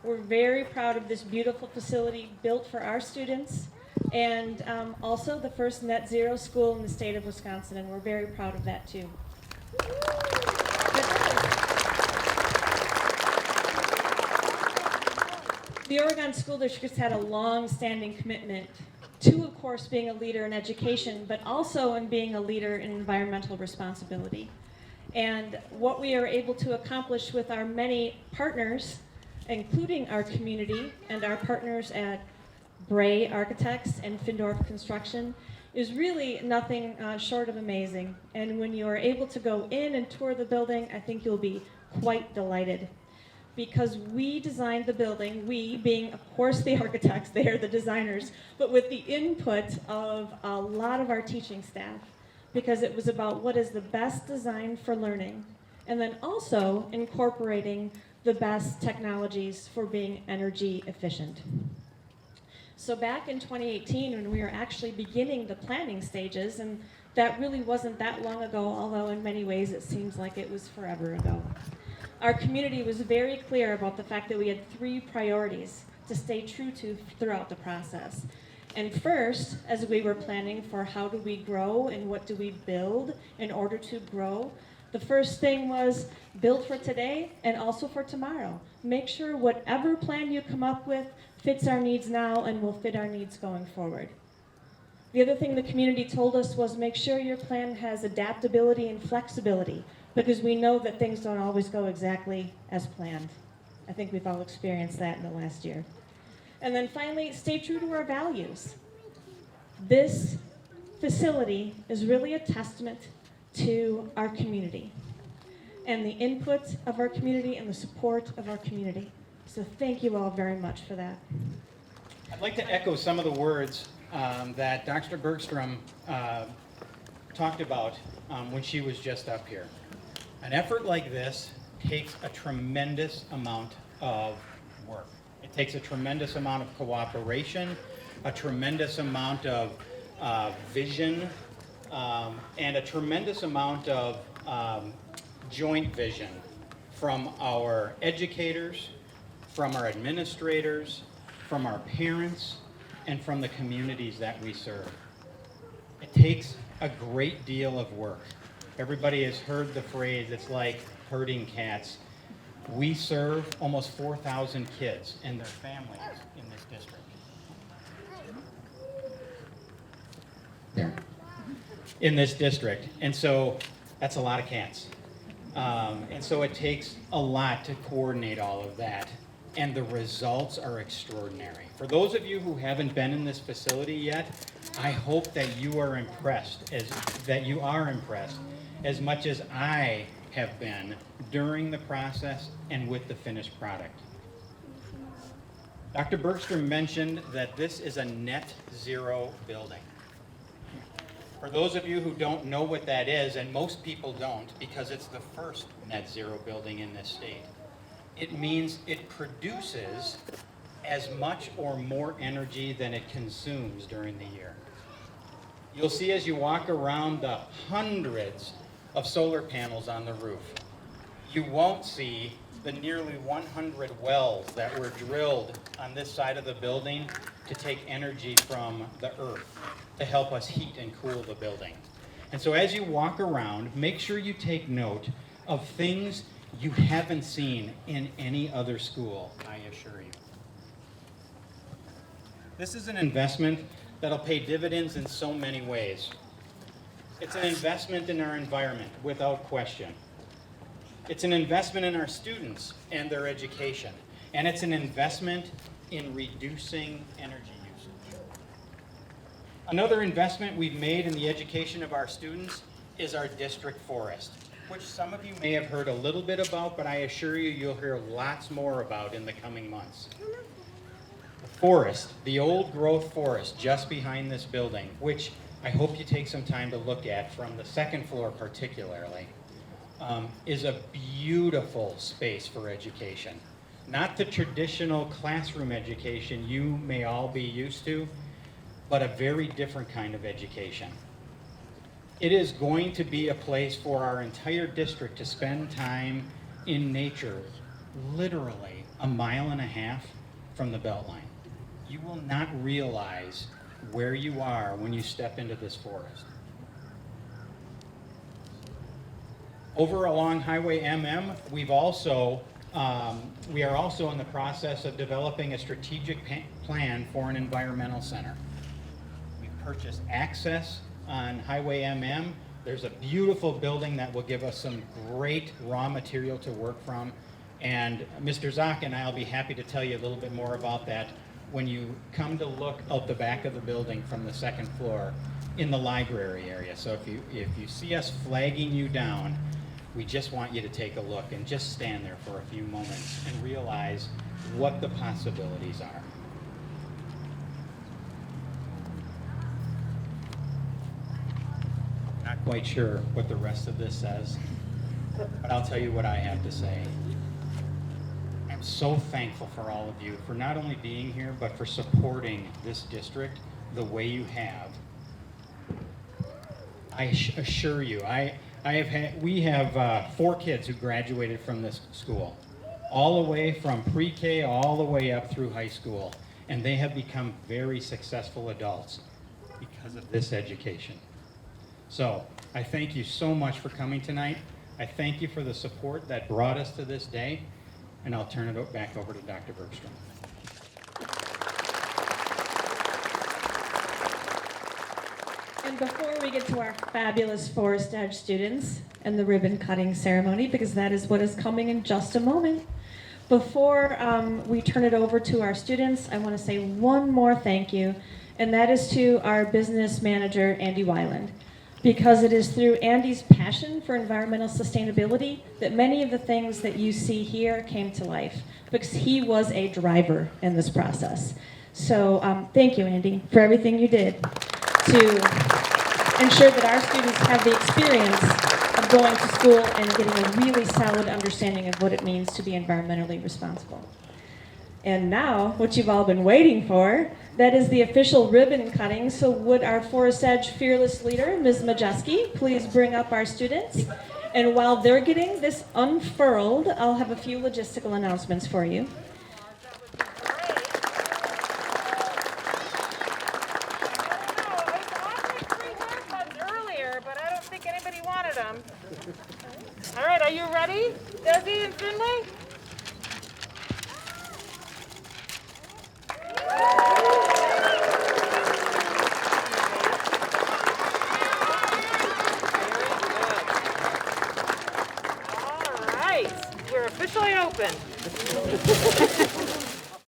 We're very proud of this beautiful facility built for our students, and also the first net zero school in the state of Wisconsin, and we're very proud of that too. The Oregon School District has had a long-standing commitment to, of course, being a leader in education, but also in being a leader in environmental responsibility. And what we are able to accomplish with our many partners, including our community and our partners at Bray Architects and Findorf Construction, is really nothing short of amazing. And when you are able to go in and tour the building, I think you'll be quite delighted. Because we designed the building, we being, of course, the architects, they are the designers, but with the input of a lot of our teaching staff, because it was about what is the best design for learning, and then also incorporating the best technologies for being energy efficient. So back in 2018, when we were actually beginning the planning stages, and that really wasn't that long ago, although in many ways it seems like it was forever ago. Our community was very clear about the fact that we had 3 priorities to stay true to throughout the process. And first, as we were planning for how do we grow and what do we build in order to grow, the first thing was build for today and also for tomorrow. Make sure whatever plan you come up with fits our needs now and will fit our needs going forward. The other thing the community told us was make sure your plan has adaptability and flexibility, because we know that things don't always go exactly as planned. I think we've all experienced that in the last year. And then finally, stay true to our values. This facility is really a testament to our community and the input of our community and the support of our community. So thank you all very much for that. I'd like to echo some of the words that Dr. Bergstrom talked about when she was just up here. An effort like this takes a tremendous amount of work. It takes a tremendous amount of cooperation, a tremendous amount of vision, and a tremendous amount of joint vision from our educators, from our administrators, from our parents, and from the communities that we serve. It takes a great deal of work. Everybody has heard the phrase, it's like herding cats. We serve almost 4,000 kids and their families in this district. There. In this district. And so that's a lot of cats. And so it takes a lot to coordinate all of that. And the results are extraordinary. For those of you who haven't been in this facility yet, I hope that you are impressed as much as I have been during the process and with the finished product. Dr. Bergstrom mentioned that this is a net zero building. For those of you who don't know what that is, and most people don't because it's the first net zero building in this state, it means it produces as much or more energy than it consumes during the year. You'll see as you walk around the hundreds of solar panels on the roof. You won't see the nearly 100 wells that were drilled on this side of the building to take energy from the earth to help us heat and cool the building. And so as you walk around, make sure you take note of things you haven't seen in any other school, I assure you. This is an investment that'll pay dividends in so many ways. It's an investment in our environment, without question. It's an investment in our students and their education. And it's an investment in reducing energy usage. Another investment we've made in the education of our students is our district forest, which some of you may have heard a little bit about, but I assure you, you'll hear lots more about in the coming months. The forest, the old growth forest just behind this building, which I hope you take some time to look at from the second floor particularly, is a beautiful space for education. Not the traditional classroom education you may all be used to, but a very different kind of education. It is going to be a place for our entire district to spend time in nature, literally a mile and a half from the Beltline. You will not realize where you are when you step into this forest. Over along Highway MM, we are also in the process of developing a strategic plan for an environmental center. We've purchased access on Highway MM. There's a beautiful building that will give us some great raw material to work from. And Mr. Zock and I will be happy to tell you a little bit more about that when you come to look out the back of the building from the second floor in the library area. So if you see us flagging you down, we just want you to take a look and just stand there for a few moments and realize what the possibilities are. Not quite sure what the rest of this says, but I'll tell you what I have to say. I'm so thankful for all of you for not only being here, but for supporting this district the way you have. I assure you, we have 4 kids who graduated from this school, all the way from pre-K all the way up through high school, and they have become very successful adults because of this education. So I thank you so much for coming tonight. I thank you for the support that brought us to this day, and I'll turn it back over to Dr. Bergstrom. And before we get to our fabulous Forest Edge students and the ribbon cutting ceremony, because that is what is coming in just a moment, before we turn it over to our students, I want to say one more thank you, and that is to our business manager, Andy Weiland, because it is through Andy's passion for environmental sustainability that many of the things that you see here came to life, because he was a driver in this process. So thank you, Andy, for everything you did to ensure that our students have the experience of going to school and getting a really solid understanding of what it means to be environmentally responsible. And now, what you've all been waiting for, that is the official ribbon cutting. So would our Forest Edge fearless leader, Ms. Majeski, please bring up our students? And while they're getting this unfurled, I'll have a few logistical announcements for you.